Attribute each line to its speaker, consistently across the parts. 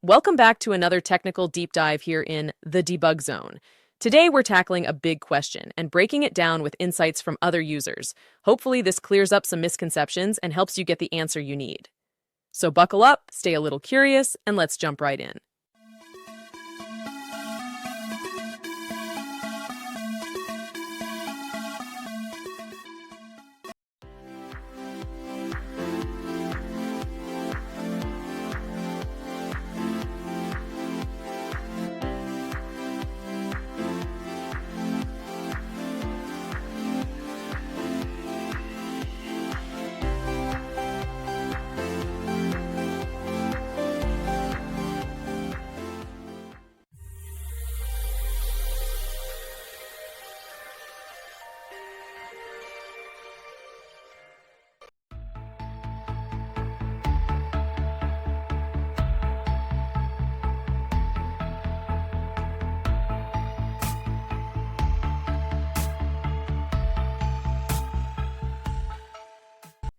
Speaker 1: Welcome back to another technical deep dive here in the debug zone. Today we're tackling a big question and breaking it down with insights from other users. Hopefully this clears up some misconceptions and helps you get the answer you need. So buckle up, stay a little curious, and let's jump right in.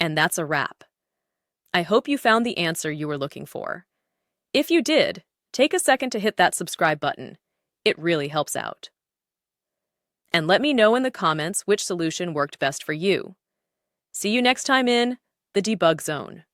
Speaker 1: And that's a wrap. I hope you found the answer you were looking for. If you did, take a second to hit that subscribe button. It really helps out. And let me know in the comments which solution worked best for you. See you next time in the debug zone.